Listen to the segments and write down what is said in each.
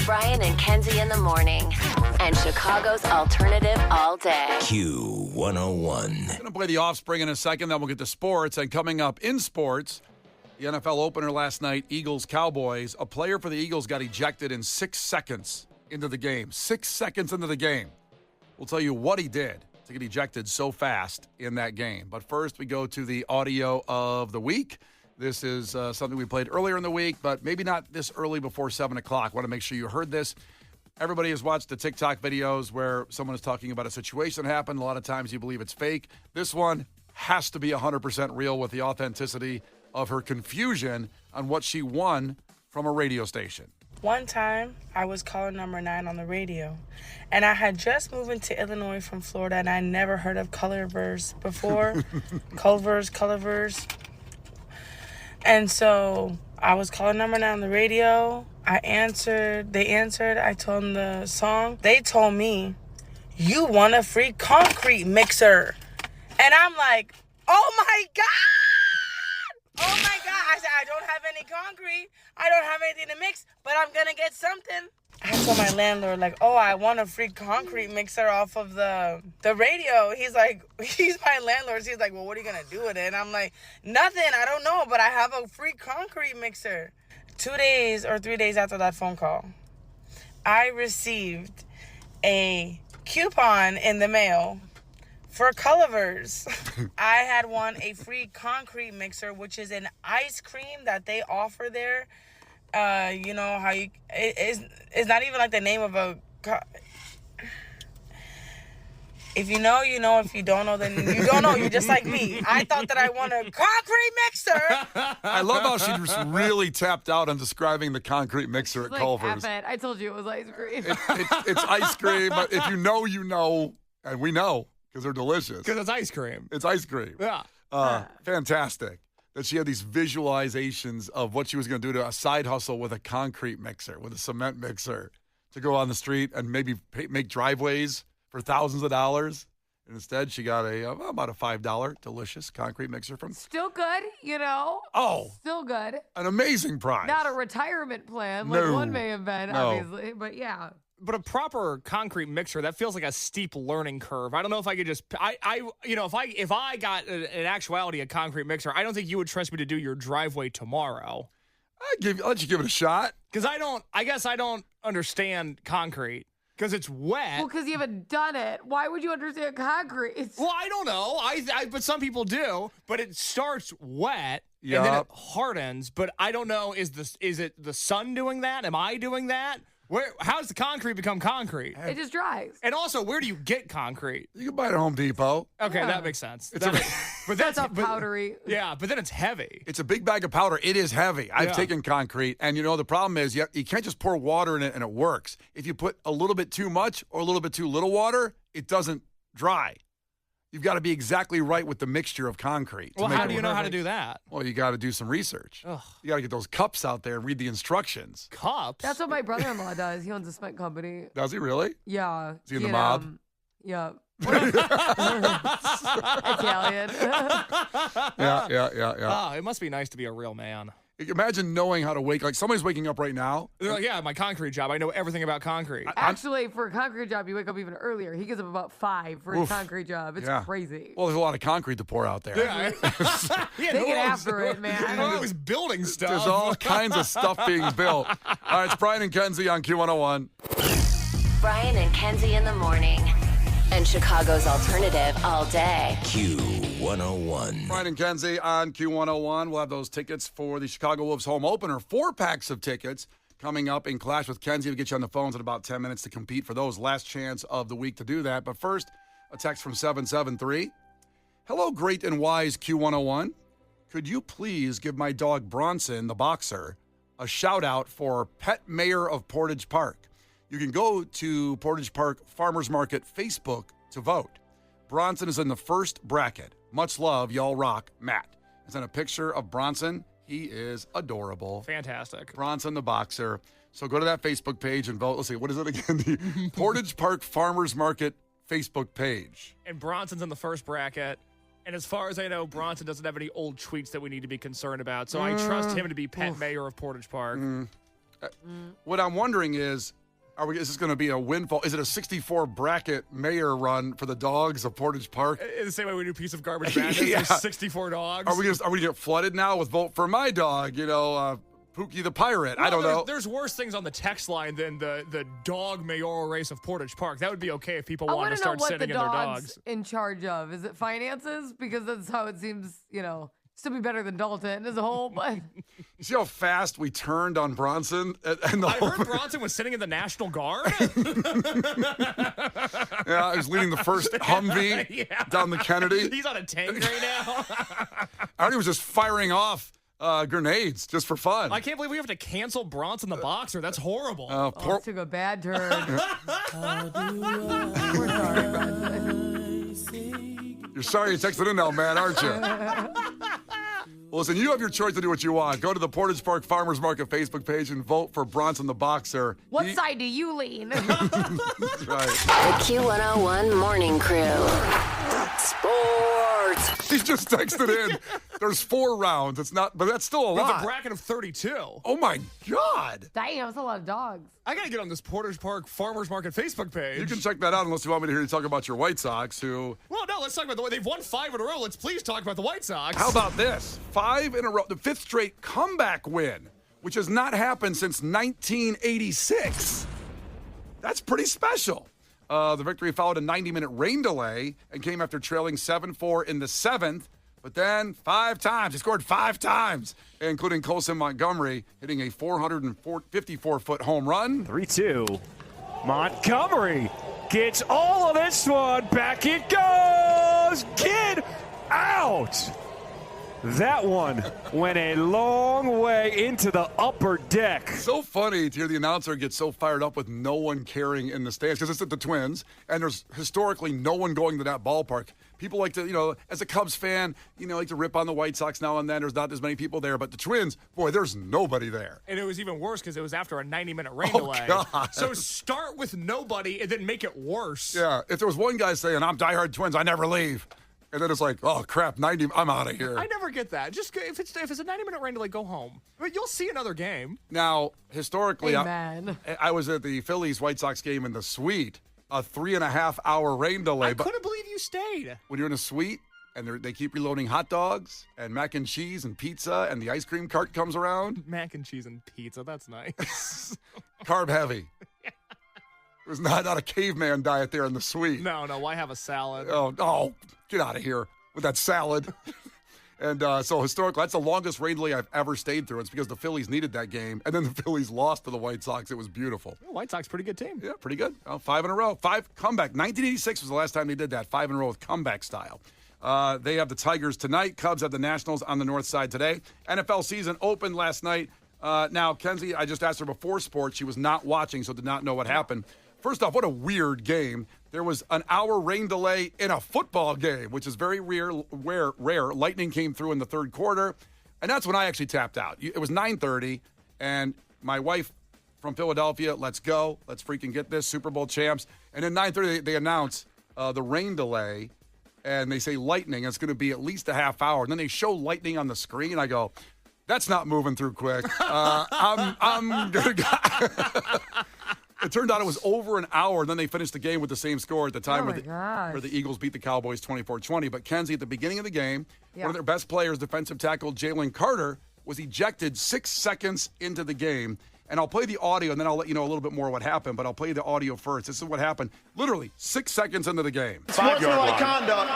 Brian and Kenzie in the morning. And Chicago's alternative all day. Q101. Going to play the Offspring in a second, then we'll get to sports. And coming up in sports, the NFL opener last night, Eagles-Cowboys. A player for the Eagles got ejected in 6 seconds into the game. 6 seconds into the game. We'll tell you what he did to get ejected so fast in that game. But first, we go to the audio of the week. This is something we played earlier in the week, but maybe not this early before 7 o'clock. Want to make sure you heard this. Everybody has watched the TikTok videos where someone is talking about a situation that happened. A lot of times you believe it's fake. This one has to be 100% real with the authenticity of her confusion on what she won from a radio station. One time, I was caller number 9 on the radio, and I had just moved into Illinois from Florida, and I never heard of Colorverse before. Colorverse. And so I was caller number 9 on the radio. I answered. They answered. I told them the song. They told me, "You won a free concrete mixer." And I'm like, oh my God! Oh my God. I said, I don't have any concrete. I don't have anything to mix, but I'm going to get something. I told my landlord, like, oh, I want a free concrete mixer off of the radio. He's like, he's my landlord. He's like, well, what are you going to do with it? And I'm like, nothing. I don't know, but I have a free concrete mixer. 2 days or 3 days after that phone call, I received a coupon in the mail for Colorverse. I had won a free concrete mixer, which is an ice cream that they offer there. You know how it's not even like the name of a. If you know, you know. If you don't know, then you don't know. You're just like me. I thought that I won a concrete mixer. I love how she just really tapped out on describing the concrete mixer at Culver's. I told you it was ice cream. It's ice cream. But if you know, you know. And we know because they're delicious. Because it's ice cream. It's ice cream. Yeah. Fantastic. That she had these visualizations of what she was going to do to a side hustle with a concrete mixer, with a cement mixer, to go on the street and maybe make driveways for thousands of dollars. And instead, she got about a $5 delicious concrete mixer from. Still good, you know. Oh, still good. An amazing prize. Not a retirement plan like one may have been, obviously, but yeah. But a proper concrete mixer, that feels like a steep learning curve. I don't know if I could just, if I got in actuality a concrete mixer, I don't think you would trust me to do your driveway tomorrow. I'll let you give it a shot. Because I guess I don't understand concrete. Because it's wet. Well, because you haven't done it. Why would you understand concrete? Well, I don't know. But some people do. But it starts wet and then it hardens. But I don't know. Is it the sun doing that? Am I doing that? How does the concrete become concrete? It just dries. And also, where do you get concrete? You can buy it at Home Depot. Okay, that makes sense. But that's a powdery. Yeah, but then it's heavy. It's a big bag of powder. It is heavy. I've taken concrete, and the problem is you can't just pour water in it and it works. If you put a little bit too much or a little bit too little water, it doesn't dry. You've got to be exactly right with the mixture of concrete. Well, how do you know how to do that? Well, you got to do some research. Ugh. You got to get those cups out there and read the instructions. Cups? That's what my brother-in-law does. He owns a cement company. Does he really? Yeah. Is he in the mob? Yeah. Italian. Yeah. Oh, it must be nice to be a real man. Imagine knowing how to wake, like somebody's waking up right now. They're like, yeah, my concrete job. I know everything about concrete. Actually, for a concrete job, you wake up even earlier. He gets up about 5 for his concrete job. It's crazy. Well, there's a lot of concrete to pour out there. Yeah. They get after it, man. I was building stuff. There's all kinds of stuff being built. All right, it's Brian and Kenzie on Q101. Brian and Kenzie in the morning. And Chicago's alternative all day. Q101. Brian and Kenzie on Q101. We'll have those tickets for the Chicago Wolves home opener. 4 packs of tickets coming up in Clash with Kenzie. We'll get you on the phones in about 10 minutes to compete for those. Last chance of the week to do that. But first, a text from 773. Hello, great and wise Q101. Could you please give my dog Bronson, the boxer, a shout out for Pet Mayor of Portage Park? You can go to Portage Park Farmers Market Facebook to vote. Bronson is in the first bracket. Much love, y'all rock, Matt. It's in a picture of Bronson. He is adorable. Fantastic. Bronson the boxer. So go to that Facebook page and vote. Let's see, what is it again? The Portage Park Farmers Market Facebook page. And Bronson's in the first bracket. And as far as I know, Bronson doesn't have any old tweets that we need to be concerned about. So I trust him to be pet mayor of Portage Park. What I'm wondering is this going to be a windfall? Is it a 64 bracket mayor run for the dogs of Portage Park? The same way we do Piece of Garbage Madness. Yeah. There's 64 dogs. Are we going to get flooded now with vote for my dog? Pookie the Pirate. I don't know. There's worse things on the text line than the dog mayoral race of Portage Park. That would be okay if people wanted to start sitting in their dogs. In charge of? Is it finances? Because that's how it seems, still be better tan Dalton as a whole. But you see how fast we turned on Bronson? I heard Bronson was sitting in the National Guard. Yeah, he was leading the first Humvee down the Kennedy. He's on a tank right now. I heard he was just firing off grenades just for fun. I can't believe we have to cancel Bronson the boxer. That's horrible. It took a bad turn. We're sorry, Bronson. You're sorry you texted in now, man, aren't you? Well, listen, you have your choice to do what you want. Go to the Portage Park Farmers Market Facebook page and vote for Bronson the Boxer. What side do you lean? That's right. The Q101 Morning Crew. Sports. He just texted in. There's 4 rounds. It's not, but that's still a lot. With a bracket of 32. Oh, my God. Damn, that's a lot of dogs. I got to get on this Portage Park Farmers Market Facebook page. You can check that out unless you want me to hear you talk about your White Sox, who... Well, no, let's talk about they've won 5 in a row. Let's please talk about the White Sox. How about this? 5 in a row. The 5th straight comeback win, which has not happened since 1986. That's pretty special. The victory followed a 90-minute rain delay and came after trailing 7-4 in the 7th. But then 5 times, he scored 5 times, including Colson Montgomery hitting a 454-foot home run. 3-2. Montgomery gets all of this one. Back it goes. Get out. That one went a long way into the upper deck. So funny to hear the announcer get so fired up with no one caring in the stands because it's at the Twins, and there's historically no one going to that ballpark. People like to, as a Cubs fan, like to rip on the White Sox now and then. There's not as many people there, but the Twins, boy, there's nobody there. And it was even worse because it was after a 90-minute rain delay. God. So start with nobody and then make it worse. Yeah, if there was one guy saying, I'm diehard Twins, I never leave. And then it's like, oh, crap, 90, I'm out of here. I never get that. Just if it's a 90-minute rain delay, go home. But you'll see another game. Now, historically, I was at the Phillies-White Sox game in the suite, a 3.5-hour rain delay. I couldn't believe you stayed. When you're in a suite and they keep reloading hot dogs and mac and cheese and pizza and the ice cream cart comes around. Mac and cheese and pizza, that's nice. Carb heavy. It was not a caveman diet there in the suite. No, why have a salad? Oh, get out of here with that salad. And so historically, that's the longest rain delay I've ever stayed through. It's because the Phillies needed that game, and then the Phillies lost to the White Sox. It was beautiful. The White Sox, pretty good team. Yeah, pretty good. 5 in a row. 5 comeback. 1986 was the last time they did that. 5 in a row with comeback style. They have the Tigers tonight. Cubs have the Nationals on the north side today. NFL season opened last night. Now, Kenzie, I just asked her before sports. She was not watching, so did not know what happened. First off, what a weird game. There was an hour rain delay in a football game, which is very rare. Lightning came through in the third quarter, and that's when I actually tapped out. It was 9:30, and my wife from Philadelphia, let's go. Let's freaking get this, Super Bowl champs. And then 9:30, they announce the rain delay, and they say lightning. And it's going to be at least a half hour. And then they show lightning on the screen. I go, that's not moving through quick. I'm going to It turned out it was over an hour, and then they finished the game with the same score at the time where the Eagles beat the Cowboys 24-20. But Kenzie, at the beginning of the game, one of their best players, defensive tackle Jalen Carter, was ejected 6 seconds into the game. And I'll play the audio, and then I'll let you know a little bit more what happened, but I'll play the audio first. This is what happened literally 6 seconds into the game. Sportsmanlike conduct,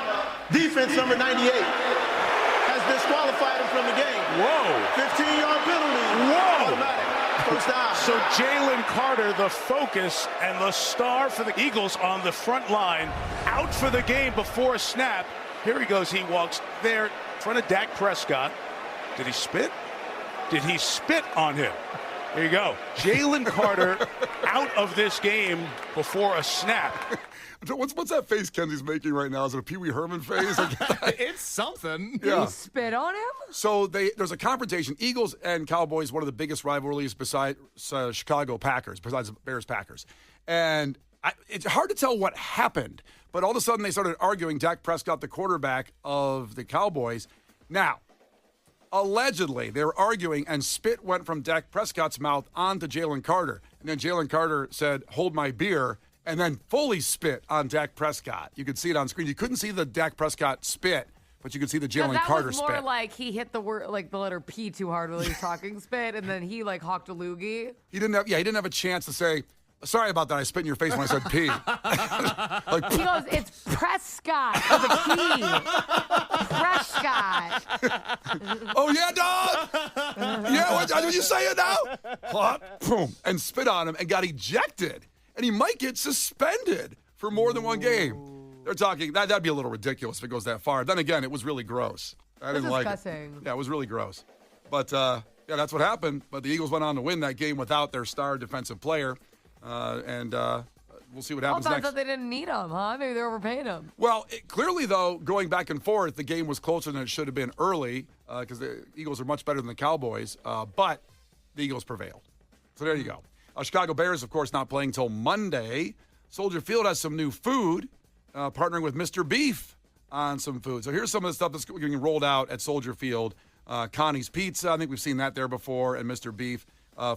defense number 98 has disqualified him from the game. Whoa. 15-yard penalty. Whoa. Automatic. First down. So Jalen Carter, the focus and the star for the Eagles on the front line, out for the game before a snap. Here he goes. He walks there in front of Dak Prescott. Did he spit? Did he spit on him? There you go. Jalen Carter out of this game before a snap. What's that face Kenzie's making right now? Is it a Pee Wee Herman face? It's something. Yeah. You spit on him? So there's a confrontation. Eagles and Cowboys, one of the biggest rivalries besides Chicago Packers, besides Bears-Packers. And it's hard to tell what happened, but all of a sudden they started arguing. Dak Prescott, the quarterback of the Cowboys. Now, Allegedly, they were arguing, and spit went from Dak Prescott's mouth onto Jalen Carter. And then Jalen Carter said, "Hold my beer," and then fully spit on Dak Prescott. You could see it on screen. You couldn't see the Dak Prescott spit, but you could see the Jalen Carter spit. That was more like he hit the word, like the letter P too hard while he was talking spit, and then he like hawked a loogie. He didn't have a chance to say, "Sorry about that. I spit in your face when I said P." He goes, "It's Prescott with a P. Prescott." Oh yeah, dog. Yeah, what you saying now? Hop, boom, and spit on him and got ejected, and he might get suspended for more than one game. They're talking that'd be a little ridiculous if it goes that far. Then again, it was really gross. I didn't like it. Yeah, it was really gross. But yeah, that's what happened. But the Eagles went on to win that game without their star defensive player. And we'll see what happens next. I thought they didn't need him, huh? Maybe they're overpaying him. Well, clearly, though, going back and forth, the game was closer than it should have been early because the Eagles are much better than the Cowboys. But the Eagles prevailed. So there you go. Chicago Bears, of course, not playing till Monday. Soldier Field has some new food, partnering with Mr. Beef on some food. So here's some of the stuff that's getting rolled out at Soldier Field. Connie's Pizza, I think we've seen that there before, and Mr. Beef.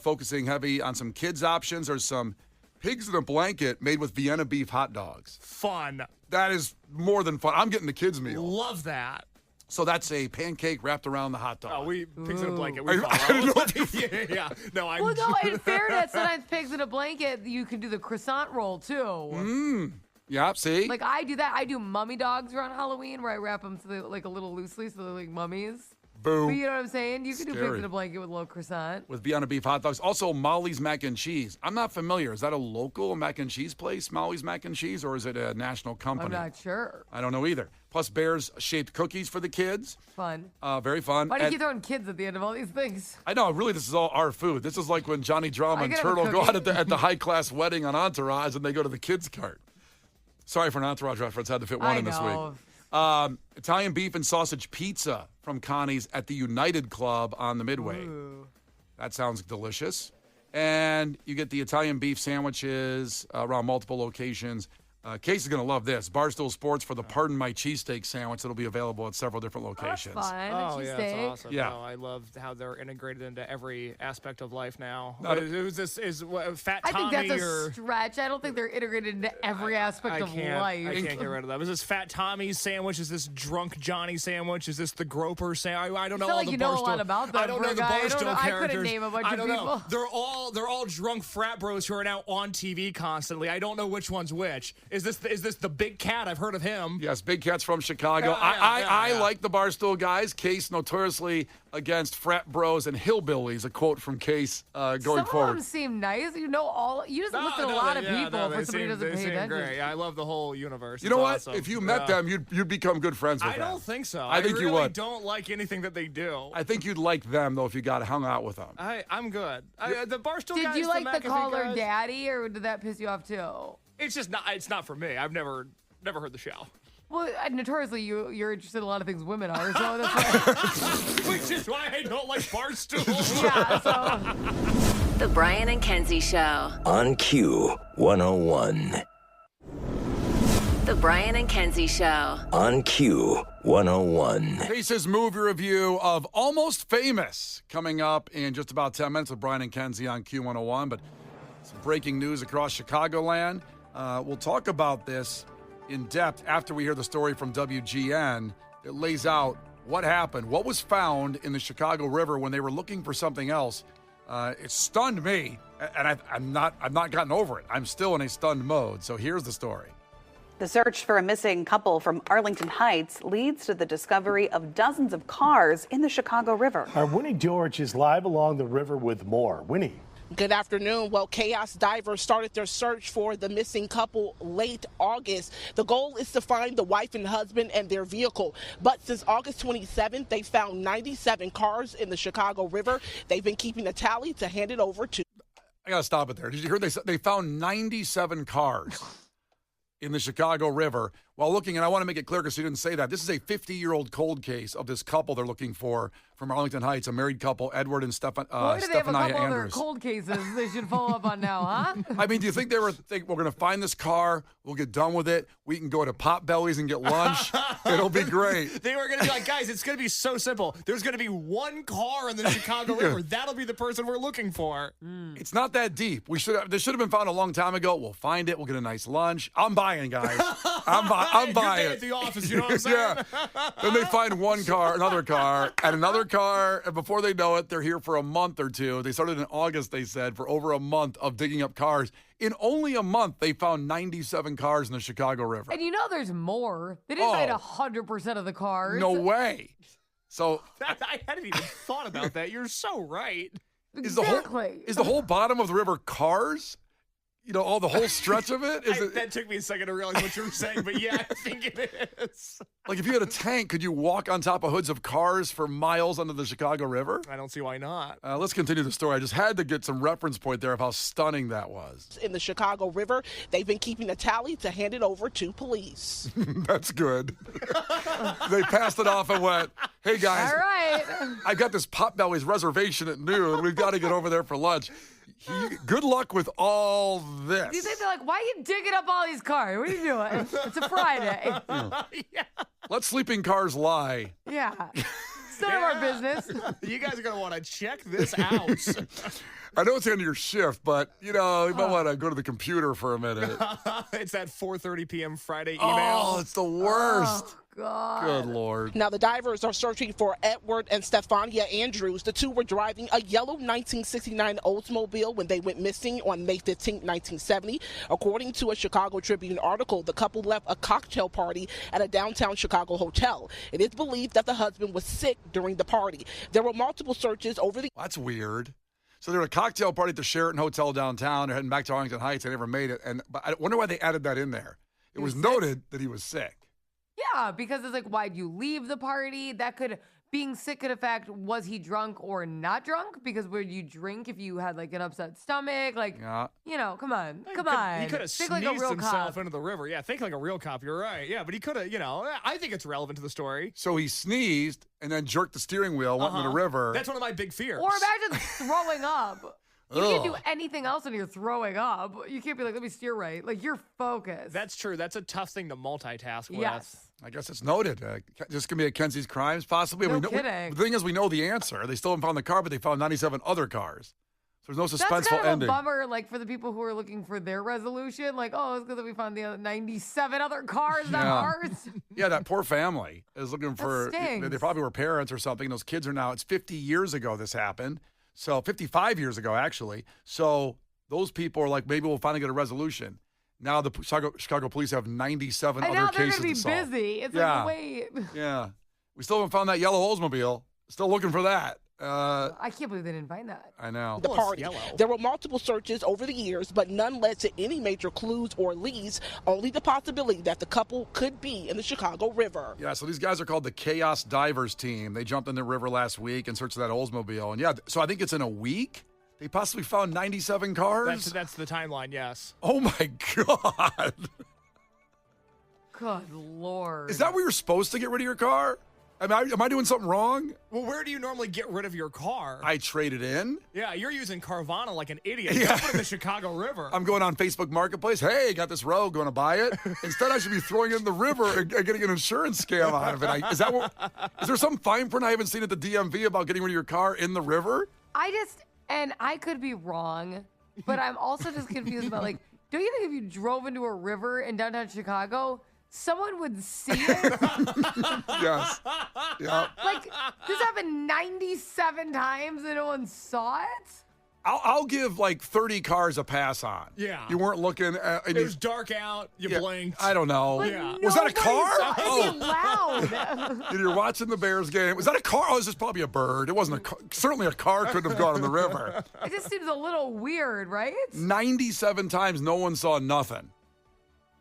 Focusing heavy on some kids' options. There's some pigs in a blanket made with Vienna beef hot dogs. Fun. That is more than fun. I'm getting the kids' meal. Love that. So that's a pancake wrapped around the hot dog. Oh, pigs in a blanket. I didn't know what yeah. No, I'm. Well, no, in fairness, sometimes pigs in a blanket, you can do the croissant roll, too. Yeah, see? Like, I do that. I do mummy dogs around Halloween where I wrap them like a little loosely so they're like mummies. Boom. But you know what I'm saying? You can do pigs in a blanket with a little croissant. With Vienna beef hot dogs. Also, Molly's Mac and Cheese. I'm not familiar. Is that a local mac and cheese place, Molly's Mac and Cheese, or is it a national company? I'm not sure. I don't know either. Plus, Bears-shaped cookies for the kids. Fun. Very fun. Why do you keep throwing kids at the end of all these things? I know. Really, this is all our food. This is like when Johnny Drama and Turtle go out at the high-class wedding on Entourage, and they go to the kids' cart. Sorry for an Entourage reference. Had to fit one in this week. Italian beef and sausage pizza from Connie's at the United Club on the Midway. Ooh. That sounds delicious. And you get the Italian beef sandwiches around multiple locations. Case is going to love this. Barstool Sports for the Pardon My Cheesesteak sandwich that'll be available at several different locations. That's fun. Oh, yeah, that's awesome. Yeah. No, I love how they're integrated into every aspect of life now. Fat Tommy? I think that's a stretch. I don't think they're integrated into every aspect of life. I can't get rid of that. Is this Fat Tommy's sandwich? Is this Drunk Johnny sandwich? Is this the Groper sandwich? I don't know all like the you know Barstool. a lot about them. I don't know the Barstool characters. I couldn't name a bunch of people. Know. They're all drunk frat bros who are now on TV constantly. I don't know which one's which. Is this the Big Cat? I've heard of him. Yes, Big Cat's from Chicago. I like the Barstool guys. Case notoriously against frat bros and hillbillies. A quote from Case going forward. Some of them seem nice. You just listen to a lot of people for somebody who doesn't pay attention. Great. I love the whole universe. You know what? Awesome. If you met them, you'd become good friends with them. I don't think so. I think really you would. Don't like anything that they do. I think you'd like them though if you got hung out with them. I'm good. The Barstool guys. Did you like the caller guys? Daddy, or did that piss you off too? It's just not. It's not for me. I've never heard the show. Well, notoriously, you're interested in a lot of things women are, so that's why. Which is why I don't like Barstool. Yeah, so. The Brian and Kenzie Show. On Q 101. The Brian and Kenzie Show. On Q 101. Case's movie review of Almost Famous coming up in just about 10 minutes with Brian and Kenzie on Q101. But some breaking news across Chicagoland. We'll talk about this in depth after we hear the story from WGN. It lays out what happened, what was found in the Chicago River when they were looking for something else. It stunned me, and I've not gotten over it. I'm still in a stunned mode. So here's the story. The search for a missing couple from Arlington Heights leads to the discovery of dozens of cars in the Chicago River. Our Winnie George is live along the river with more. Winnie. Good afternoon. Well, chaos divers started their search for the missing couple late August. The goal is to find the wife and husband and their vehicle. But since August 27th, they found 97 cars in the Chicago River. They've been keeping a tally to hand it over to. I got to stop it there. Did you hear they found 97 cars in the Chicago River, While looking, and I want to make it clear because you didn't say that, this is a 50-year-old cold case of this couple they're looking for from Arlington Heights, a married couple, Edward and Boy, do they have a Stephania couple other Andrews. cold cases they should follow up on now, huh? I mean, do you think they were we're going to find this car, we'll get done with it, we can go to Potbelly's and get lunch, it'll be great. They were going to be like, guys, it's going to be so simple. There's going to be one car in the Chicago River. That'll be the person we're looking for. It's not that deep. This should have been found a long time ago. We'll find it. We'll get a nice lunch. I'm buying, guys. I'm Good day buying. at the office, you know what I'm saying? Yeah. Then they find one car, another car, and before they know it, they're here for a month or two. They started in August, they said, for over a month of digging up cars. In only a month, they found 97 cars in the Chicago River. And you know there's more. They didn't find 100% of the cars. No way. So I hadn't even thought about that. You're so right. Exactly. Is the whole bottom of the river cars? You know, the whole stretch of it? That took me a second to realize what you were saying, but yeah, I think it is. Like if you had a tank, could you walk on top of hoods of cars for miles under the Chicago River? I don't see why not. Let's continue the story. I just had to get some reference point there of how stunning that was. In the Chicago River, they've been keeping a tally to hand it over to police. That's good. They passed it off and went, hey guys, all right, I got this Potbelly's reservation at noon. We've got to get over there for lunch. Good luck with all this. Do you think they're like, why are you digging up all these cars? What are you doing? It's a Friday. Yeah. Let sleeping cars lie. Yeah. It's none of our business. You guys are going to want to check this out. I know it's the end of your shift, but, you might want to go to the computer for a minute. It's that 4:30 p.m. Friday email. Oh, it's the worst. Oh, God. Good Lord. Now, the divers are searching for Edward and Stephania Andrews. The two were driving a yellow 1969 Oldsmobile when they went missing on May 15, 1970. According to a Chicago Tribune article, the couple left a cocktail party at a downtown Chicago hotel. It is believed that the husband was sick during the party. There were multiple searches over the... That's weird. So they were at a cocktail party at the Sheraton Hotel downtown. They're heading back to Arlington Heights. They never made it. But I wonder why they added that in there. It was noted that he was sick. Yeah, because it's like, why'd you leave the party? Being sick could affect, was he drunk or not drunk? Because would you drink if you had like an upset stomach? Like, come on. He could have sneezed like a real himself cop. into the river. Yeah, think like a real cop. You're right. Yeah, but he could have, I think it's relevant to the story. So he sneezed and then jerked the steering wheel, went into the river. That's one of my big fears. Or imagine throwing up. You can't do anything else when you're throwing up. You can't be like, let me steer right. Like, you're focused. That's true. That's a tough thing to multitask with. Yes. I guess it's noted. This could be at Kenzie's Crimes, possibly. No kidding. The thing is, we know the answer. They still haven't found the car, but they found 97 other cars. So there's no suspenseful That's kind of ending. a bummer, like, for the people who are looking for their resolution. Like, oh, it's good that we found the other 97 other cars, not ours. Yeah, that poor family is looking for... stinks. They probably were parents or something. Those kids are now... It's 50 years ago this happened. So 55 years ago, actually. So those people are like, maybe we'll finally get a resolution. Now the Chicago police have 97 and other now they're cases going to to be solve. busy. It's Yeah. like, wait. Yeah. We still haven't found that yellow Oldsmobile. Still looking for that. I can't believe they didn't find that. I know. The party. There were multiple searches over the years, but none led to any major clues or leads, only the possibility that the couple could be in the Chicago River. Yeah, so these guys are called the Chaos Divers Team. They jumped in the river last week in search of that Oldsmobile. And yeah, so I think it's in a week. They possibly found 97 cars. That's the timeline, yes. Oh, my God. Good Lord. Is that where you're supposed to get rid of your car? Am I doing something wrong? Well, where do you normally get rid of your car? I trade it in. Yeah, you're using Carvana like an idiot. Yeah. Put it in the Chicago River. I'm going on Facebook Marketplace. Hey, got this road, going to buy it. Instead, I should be throwing it in the river and getting an insurance scam out of it. Is there some fine print I haven't seen at the DMV about getting rid of your car in the river? And I could be wrong, but I'm also just confused about, like, don't you think if you drove into a river in downtown Chicago, someone would see it? Yes. Yeah. Like, this happened 97 times and no one saw it? I'll give like 30 cars a pass on. Yeah. You weren't looking at... It was dark out. You blinked. I don't know. Like, Yeah. Was that a car? Oh. Loud. You're watching the Bears game. Was that a car? Oh, it was just probably a bird. It wasn't a car. Certainly a car couldn't have gone in the river. It just seems a little weird, right? 97 times no one saw nothing.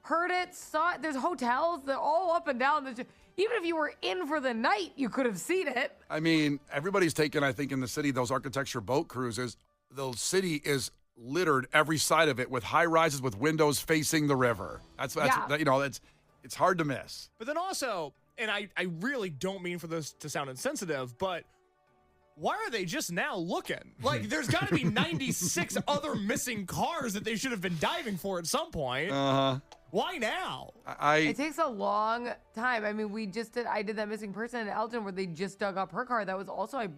Heard it, saw it. There's hotels. They're all up and down. Even if you were in for the night, you could have seen it. I mean, everybody's taken, I think, in the city, those architecture boat cruises. The city is littered every side of it with high rises with windows facing the river. That's It's hard to miss. But then also, and I really don't mean for this to sound insensitive, but why are they just now looking? Like, there's got to be 96 other missing cars that they should have been diving for at some point. Uh-huh. Why now? It takes a long time. I mean, I did that missing person in Elton where they just dug up her car. That was also,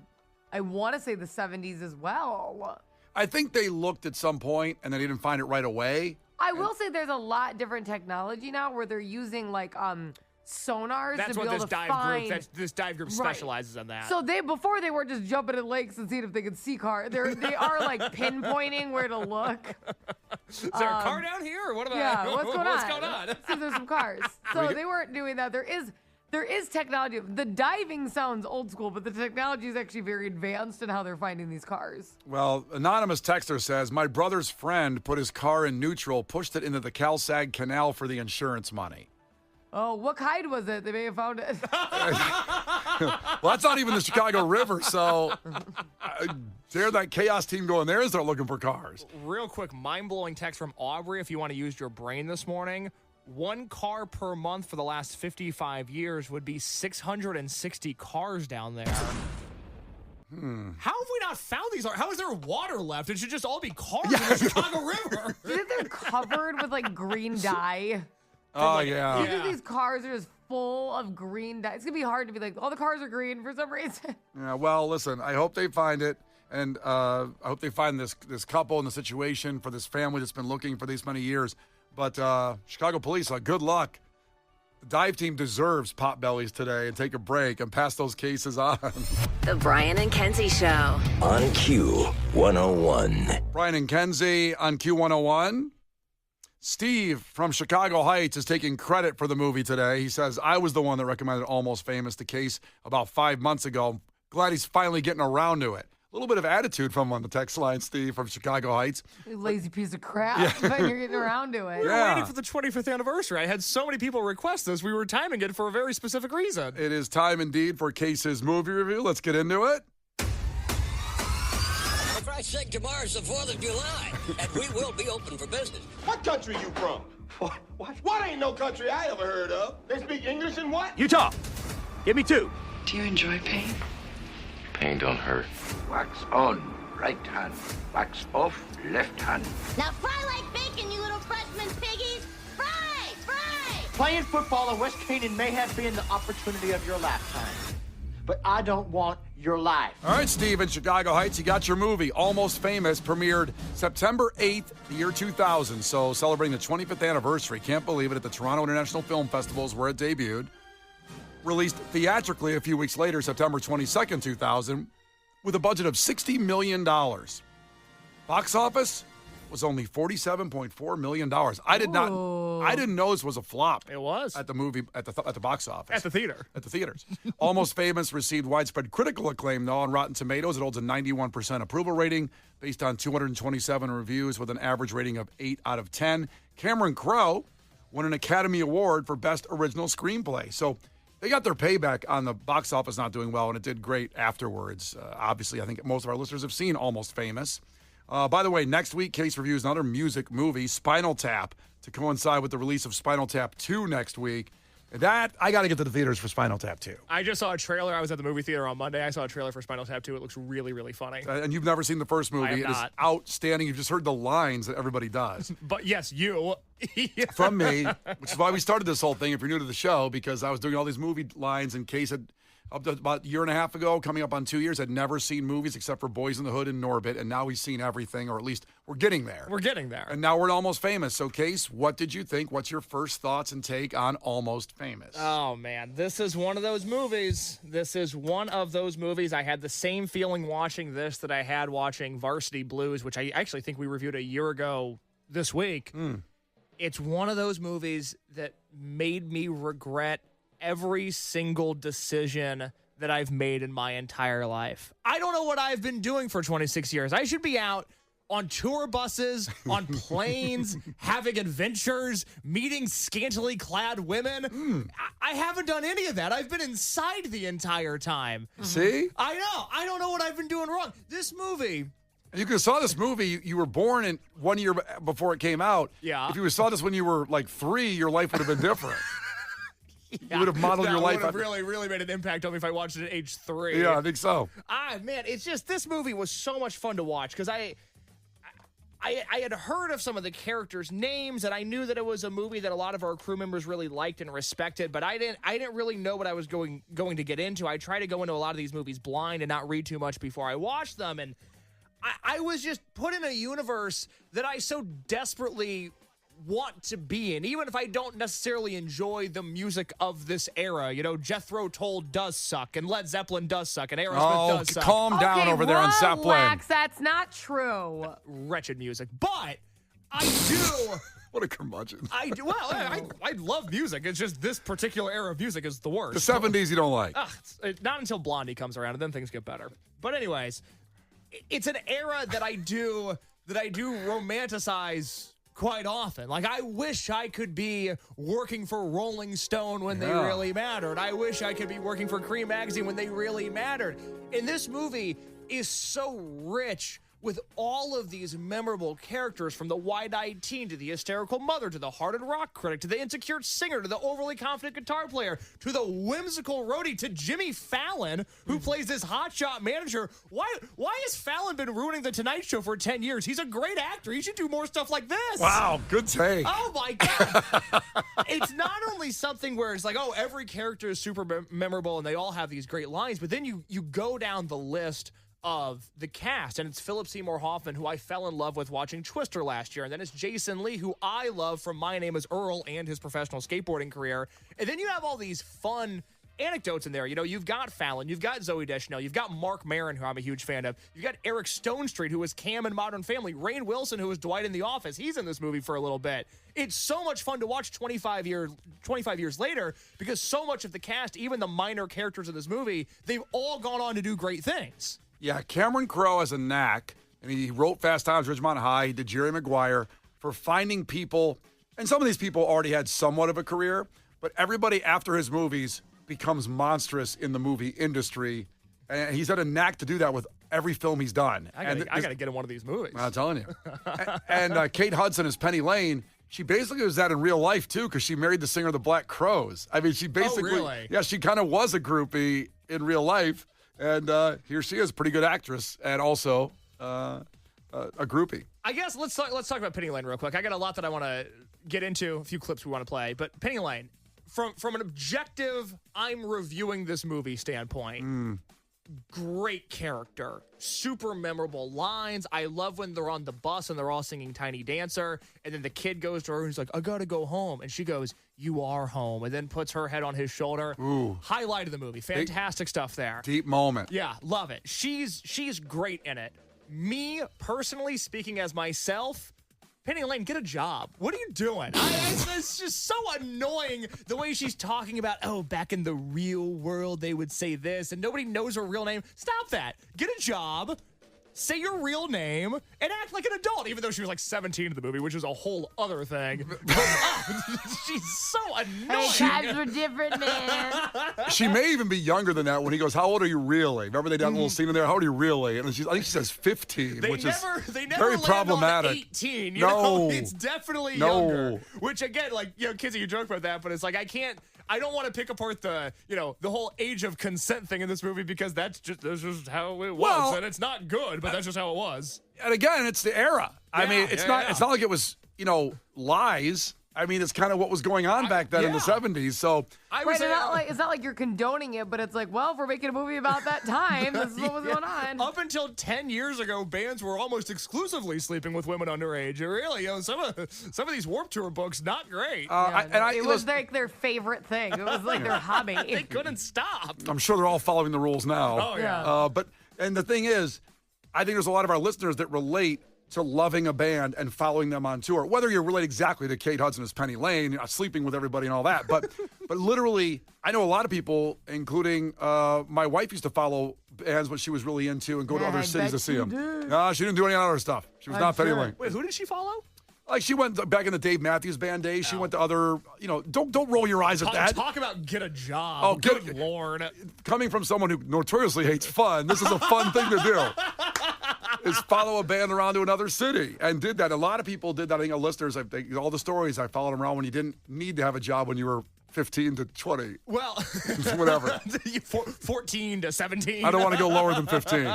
I want to say the 70s as well. I think they looked at some point and they didn't find it right away. I will say there's a lot different technology now where they're using like sonars That's to be what able this to dive find. group. This dive group specializes in that. So before they were just jumping in lakes and seeing if they could see cars. They are like pinpointing where to look. Is there a car down here, or what about? Yeah, what's going on? What's going on? See if there's some cars. So they weren't doing that. There is technology. The diving sounds old school, but the technology is actually very advanced in how they're finding these cars. Well, anonymous texter says, my brother's friend put his car in neutral, pushed it into the Cal-Sag Canal for the insurance money. Oh, what kind was it? They may have found it. Well, that's not even the Chicago River, so dare that chaos team go in there and start looking for cars. Real quick, mind-blowing text from Aubrey, if you want to use your brain this morning. 1 car per month for the last 55 years would be 660 cars down there. How have we not found these? How is there water left? It should just all be cars in the Chicago River. Do you think they're covered with like green dye? Oh, Do you yeah. think these cars are just full of green dye? It's going to be hard to be like, all the cars are green for some reason. Yeah, well, listen, I hope they find it. And I hope they find this couple in the situation for this family that's been looking for these many years. But Chicago police, good luck. The dive team deserves potbellies today and take a break and pass those cases on. The Brian and Kenzie Show. On Q101. Brian and Kenzie on Q101. Steve from Chicago Heights is taking credit for the movie today. He says, I was the one that recommended Almost Famous, the case about 5 months ago. Glad he's finally getting around to it. A little bit of attitude from on the text line, Steve from Chicago Heights. You lazy piece of crap. But you're getting around to it. We were waiting for the 25th anniversary. I had so many people request this. We were timing it for a very specific reason. It is time indeed for Case's movie review. Let's get into it. For Christ's sake, tomorrow's the 4th of July, and we will be open for business. What country you from? What ain't no country I ever heard of? They speak English in what? Utah. Give me 2. Do you enjoy pain? Pain don't hurt. Wax on, right hand. Wax off, left hand. Now fry like bacon, you little freshman piggies! Fry! Fry! Playing football in West Canaan may have been the opportunity of your lifetime, but I don't want your life. All right, Steve in Chicago Heights, you got your movie, Almost Famous, premiered September 8th, the year 2000, so celebrating the 25th anniversary. Can't believe it, at the Toronto International Film Festivals where it debuted. Released theatrically a few weeks later, September 22nd, 2000, with a budget of $60 million. Box office was only $47.4 million. I didn't know this was a flop. It was. At the box office. At the theater. At the theaters. Almost Famous received widespread critical acclaim, though, on Rotten Tomatoes. It holds a 91% approval rating based on 227 reviews with an average rating of 8 out of 10. Cameron Crowe won an Academy Award for Best Original Screenplay. So they got their payback on the box office not doing well, and it did great afterwards. Obviously, I think most of our listeners have seen Almost Famous. By the way, next week, Case reviews another music movie, Spinal Tap, to coincide with the release of Spinal Tap 2 next week. That, I got to get to the theaters for Spinal Tap 2. I just saw a trailer. I was at the movie theater on Monday. I saw a trailer for Spinal Tap 2. It looks really, really funny. And you've never seen the first movie. I have It not. is outstanding. You've just heard the lines that everybody does. But yes, you. From me, which is why we started this whole thing, if you're new to the show, because I was doing all these movie lines in case up to about a year and a half ago, coming up on 2 years, I'd never seen movies except for Boys in the Hood and Norbit, and now we've seen everything, or at least we're getting there. We're getting there. And now we're Almost Famous. So, Case, what did you think? What's your first thoughts and take on Almost Famous? Oh, man. This is one of those movies. I had the same feeling watching this that I had watching Varsity Blues, which I actually think we reviewed a year ago this week. It's one of those movies that made me regret every single decision that I've made in my entire life. I don't know what I've been doing for 26 years. I should be out on tour buses, on planes, having adventures, meeting scantily clad women. I haven't done any of that. I've been inside the entire time. See? I know. I don't know what I've been doing wrong. This movie... You could have saw this movie. You were born in 1 year before it came out. Yeah. If you saw this when you were like 3, your life would have been different. You would have modeled your life. Would have really made an impact on me if I watched it at age 3. Yeah, I think so. Man, it's just this movie was so much fun to watch because I had heard of some of the characters' names, and I knew that it was a movie that a lot of our crew members really liked and respected, but I didn't really know what I was going to get into. I try to go into a lot of these movies blind and not read too much before I watch them, and I was just put in a universe that I so desperately want to be in, even if I don't necessarily enjoy the music of this era. You know, Jethro Tull does suck, and Led Zeppelin does suck, and Aerosmith does suck. Calm down over there on Zeppelin. Relax, that's not true. Wretched music. But I do... What a curmudgeon. I love music. It's just this particular era of music is the worst. The 70s you don't like. Not until Blondie comes around, and then things get better. But anyways, it's an era that I do romanticize quite often. Like, I wish I could be working for Rolling Stone when they really mattered. I wish I could be working for Cream Magazine when they really mattered. And this movie is so rich with all of these memorable characters, from the wide-eyed teen to the hysterical mother to the hearted rock critic to the insecure singer to the overly confident guitar player to the whimsical roadie to Jimmy Fallon, who plays this hotshot manager. Why has Fallon been ruining The Tonight Show for 10 years? He's a great actor. He should do more stuff like this. Wow, good take. Oh, my God. It's not only something where it's like, oh, every character is super memorable and they all have these great lines, but then you go down the list of the cast, and it's Philip Seymour Hoffman, who I fell in love with watching Twister last year, and then it's Jason Lee, who I love from My Name is Earl and his professional skateboarding career, and then you have all these fun anecdotes in there. You know, you've got Fallon, you've got Zooey Deschanel, you've got Mark Maron, who I'm a huge fan of, you've got Eric Stonestreet, who was Cam in Modern Family, Rainn Wilson, who was Dwight in The Office. He's in this movie for a little bit. It's so much fun to watch 25 years later, because so much of the cast, even the minor characters in this movie, they've all gone on to do great things. Yeah, Cameron Crowe has a knack, and he wrote Fast Times at Ridgemont High, he did Jerry Maguire, for finding people, and some of these people already had somewhat of a career, but everybody after his movies becomes monstrous in the movie industry, and he's had a knack to do that with every film he's done. I got to get in one of these movies. I'm telling you. And Kate Hudson as Penny Lane, she basically was that in real life, too, because she married the singer of the Black Crowes. I mean, she basically, really? Yeah, she kind of was a groupie in real life. And here she is, pretty good actress, and also a groupie. I guess let's talk about Penny Lane real quick. I got a lot that I want to get into, a few clips we want to play. But Penny Lane, from an objective, I'm reviewing this movie standpoint, great character, super memorable lines. I love when they're on the bus and they're all singing Tiny Dancer, and then the kid goes to her and he's like, I gotta go home, and she goes, you are home, and then puts her head on his shoulder. Ooh. Highlight of the movie. Fantastic stuff there. Deep moment. Yeah, love it. She's great in it. Me, personally, speaking as myself, Penny Lane, get a job. What are you doing? It's just so annoying the way she's talking about, oh, back in the real world, they would say this, and nobody knows her real name. Stop that. Get a job. Say your real name and act like an adult, even though she was like 17 in the movie, which is a whole other thing. She's so annoying. Times were different, man. She may even be younger than that when he goes, how old are you really? Remember they did a little scene in there? How old are you really? And I think she says 15, which is very problematic. On 18. You know? It's definitely younger. Which, again, like, you know, Kenzie, you joke about that, but it's like, I don't want to pick apart the whole age of consent thing in this movie, because that's just how it was, and it's not good, but that's just how it was. And again, it's the era. I mean, it's not like it was, lies. I mean, it's kind of what was going on back then in the 70s. So it's not like you're condoning it, but it's like, well, if we're making a movie about that time, this is what was going on. Up until 10 years ago, bands were almost exclusively sleeping with women underage. Really, some of these Warped Tour books, not great. It was like their favorite thing. It was like their hobby. They couldn't stop. I'm sure they're all following the rules now. Oh, yeah. And the thing is, I think there's a lot of our listeners that relate to loving a band and following them on tour. Whether you relate exactly to Kate Hudson as Penny Lane, sleeping with everybody and all that, but literally, I know a lot of people, including my wife, used to follow bands what she was really into and go to other cities to see them. No, she didn't do any other stuff. She was not Penny Lane. Wait, who did she follow? Like, she went back in the Dave Matthews Band days. She went to other, don't roll your eyes at that. Talk about get a job. Oh, good Lord. Coming from someone who notoriously hates fun, this is a fun thing to do. Is follow a band around to another city, and did that. A lot of people did that. I think listeners, all the stories, I followed them around when you didn't need to have a job when you were 15 to 20. Well, whatever. 14 to 17. I don't want to go lower than 15.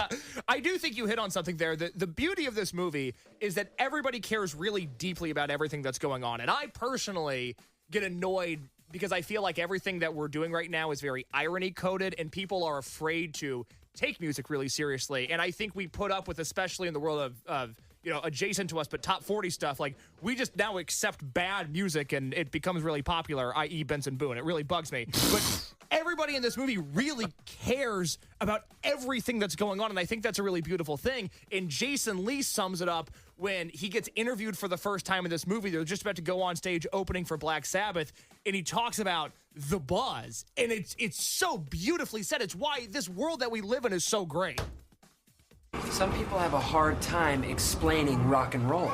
I do think you hit on something there. The beauty of this movie is that everybody cares really deeply about everything that's going on. And I personally get annoyed because I feel like everything that we're doing right now is very irony-coded, and people are afraid to take music really seriously. And I think we put up with, especially in the world of adjacent to us, but top 40 stuff, like, we just now accept bad music and it becomes really popular, i.e. Benson Boone. It really bugs me. But everybody in this movie really cares about everything that's going on, and I think that's a really beautiful thing. And Jason Lee sums it up when he gets interviewed for the first time in this movie. They're just about to go on stage opening for Black Sabbath, and he talks about the buzz. And it's so beautifully said. It's why this world that we live in is so great. Some people have a hard time explaining rock and roll.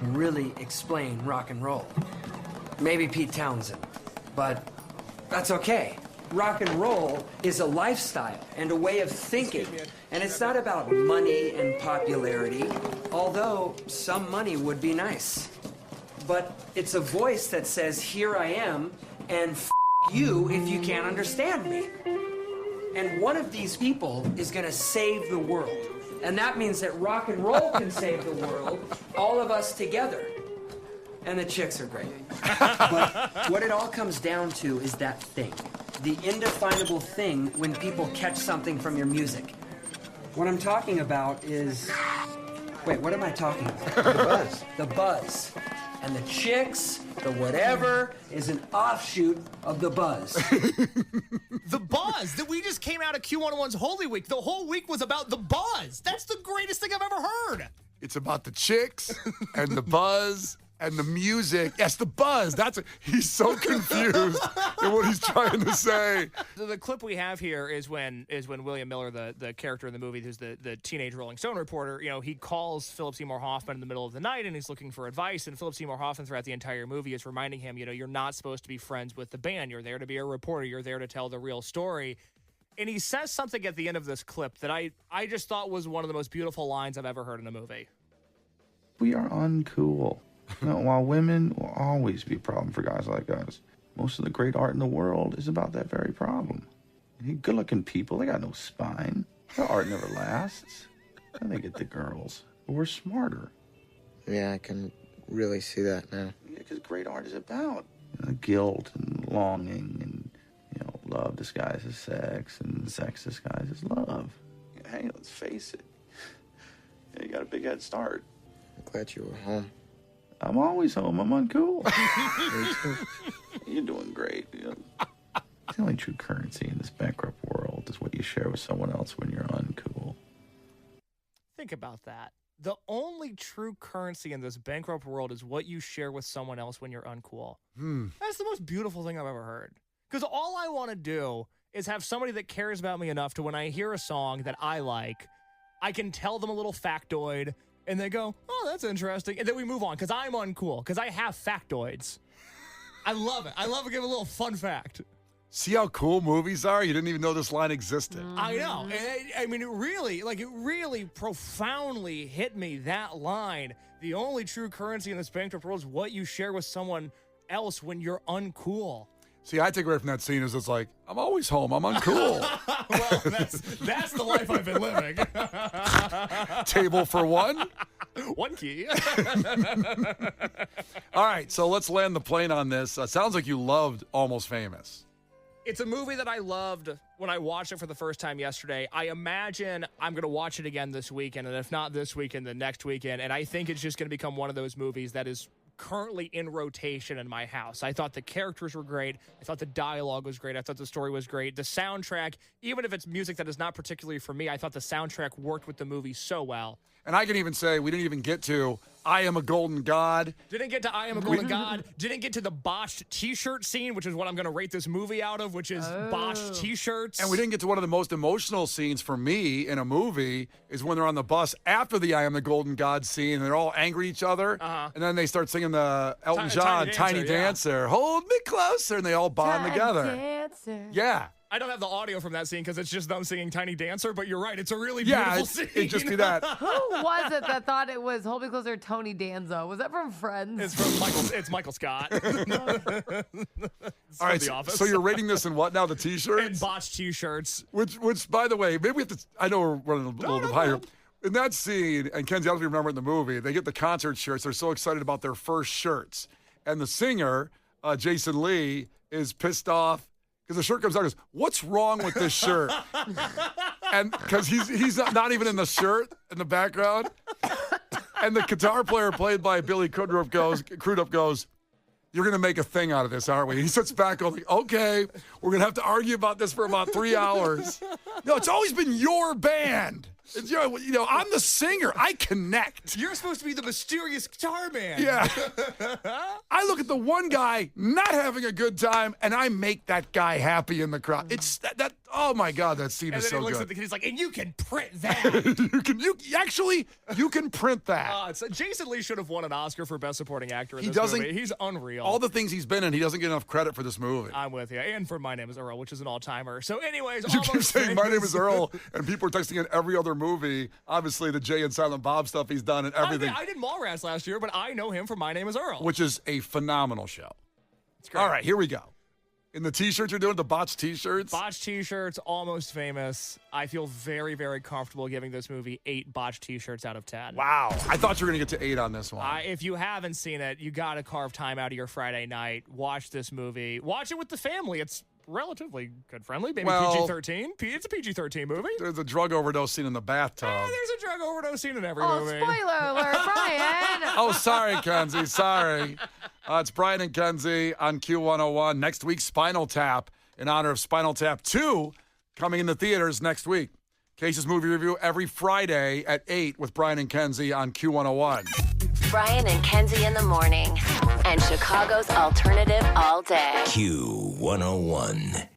Really explain rock and roll. Maybe Pete Townsend, but that's okay. Rock and roll is a lifestyle and a way of thinking. And it's not about money and popularity, although some money would be nice. But it's a voice that says, here I am, and f*** you if you can't understand me. And one of these people is gonna save the world. And that means that rock and roll can save the world, all of us together. And the chicks are great. But what it all comes down to is that thing. The indefinable thing when people catch something from your music. What I'm talking about is... Wait, what am I talking about? The buzz. The buzz. And the chicks, the whatever, is an offshoot of the buzz. The buzz that we just came out of Q101's Holy Week. The whole week was about the buzz. That's the greatest thing I've ever heard. It's about the chicks and the buzz and the music. Yes, the buzz. He's so confused in what he's trying to say. The clip we have here is when William Miller, the character in the movie, who's the teenage Rolling Stone reporter, he calls Philip Seymour Hoffman in the middle of the night and he's looking for advice. And Philip Seymour Hoffman throughout the entire movie is reminding him, you're not supposed to be friends with the band. You're there to be a reporter. You're there to tell the real story. And he says something at the end of this clip that I just thought was one of the most beautiful lines I've ever heard in a movie. We are uncool. While women will always be a problem for guys like us, most of the great art in the world is about that very problem. Good-looking people, they got no spine. Their art never lasts. And they get the girls. But we're smarter. Yeah, I can really see that now. Yeah, because great art is about guilt and longing and, love disguised as sex and sex disguised as love. Hey, let's face it. You got a big head start. I'm glad you were home. I'm always home. I'm uncool. You're doing great. The only true currency in this bankrupt world is what you share with someone else when you're uncool. Think about that. The only true currency in this bankrupt world is what you share with someone else when you're uncool. That's the most beautiful thing I've ever heard. Because all I want to do is have somebody that cares about me enough to when I hear a song that I like, I can tell them a little factoid, and they go, oh, that's interesting. And then we move on because I'm uncool, because I have factoids. I love it. I love to give a little fun fact. See how cool movies are? You didn't even know this line existed. I know. And it really profoundly hit me, that line. The only true currency in this bankrupt world is what you share with someone else when you're uncool. See, I take away from that scene is it's like, I'm always home. I'm uncool. Well, that's the life I've been living. Table for one? One key. All right, so let's land the plane on this. Sounds like you loved Almost Famous. It's a movie that I loved when I watched it for the first time yesterday. I imagine I'm going to watch it again this weekend, and if not this weekend, then next weekend. And I think it's just going to become one of those movies that is currently in rotation in my house. I thought the characters were great. I thought the dialogue was great. I thought the story was great. The soundtrack, even if it's music that is not particularly for me, I thought the soundtrack worked with the movie so well. And I can even say we didn't even get to I Am a Golden God. Didn't get to I Am a Golden God. Didn't get to the botched T-shirt scene, which is what I'm going to rate this movie out of, which is botched T-shirts. And we didn't get to one of the most emotional scenes for me in a movie is when they're on the bus after the I Am the Golden God scene, and they're all angry at each other. And then they start singing the Elton John Tiny Dancer. Hold me closer, and they all bond together. Dancer. Yeah. I don't have the audio from that scene because it's just them singing Tiny Dancer, but you're right. It's a really beautiful scene. It'd just be that. Who was it that thought it was Hold Me Closer, Tony Danza? Was that from Friends? It's from Michael Scott. All right, The Office. so you're rating this in what now? The T-shirts? And botched T-shirts. Which, by the way, maybe we have to. I know we're running a little bit higher. In that scene, and Kenzie, I don't know if you remember in the movie, they get the concert shirts. They're so excited about their first shirts, and the singer, Jason Lee, is pissed off. Because the shirt comes out and goes, what's wrong with this shirt? And because he's not even in the shirt in the background. And the guitar player played by Billy Crudup goes, you're going to make a thing out of this, aren't we? He sits back going, okay, we're going to have to argue about this for about 3 hours. No, it's always been your band. It's, I'm the singer. I connect. You're supposed to be the mysterious guitar man. Yeah. I look at the one guy not having a good time, and I make that guy happy in the crowd. It's that oh my God, that scene is so good. And then he looks at the kid, he's like, and you can print that. you can print that. Jason Lee should have won an Oscar for Best Supporting Actor in this movie. He's unreal. All the things he's been in, he doesn't get enough credit for this movie. I'm with you. And for My Name is Earl, which is an all-timer. So anyways, you keep saying My Name is Earl, and people are texting in every other movie. Obviously, the Jay and Silent Bob stuff he's done and everything. I did Mallrats last year, but I know him from My Name is Earl. Which is a phenomenal show. It's great. All right, here we go. In the T-shirts you're doing, the botched T-shirts? Botched T-shirts, Almost Famous. I feel very, very comfortable giving this movie 8 botched T-shirts out of 10. Wow. I thought you were going to get to 8 on this one. If you haven't seen it, you got to carve time out of your Friday night. Watch this movie. Watch it with the family. It's relatively kid-friendly. Maybe PG-13. It's a PG-13 movie. There's a drug overdose scene in the bathtub. There's a drug overdose scene in every movie. Spoiler alert, Brian. Oh, sorry, Kenzie. Sorry. It's Brian and Kenzie on Q101. Next week, Spinal Tap, in honor of Spinal Tap 2, coming in the theaters next week. Case's movie review every Friday at 8 with Brian and Kenzie on Q101. Brian and Kenzie in the morning. And Chicago's alternative all day. Q101.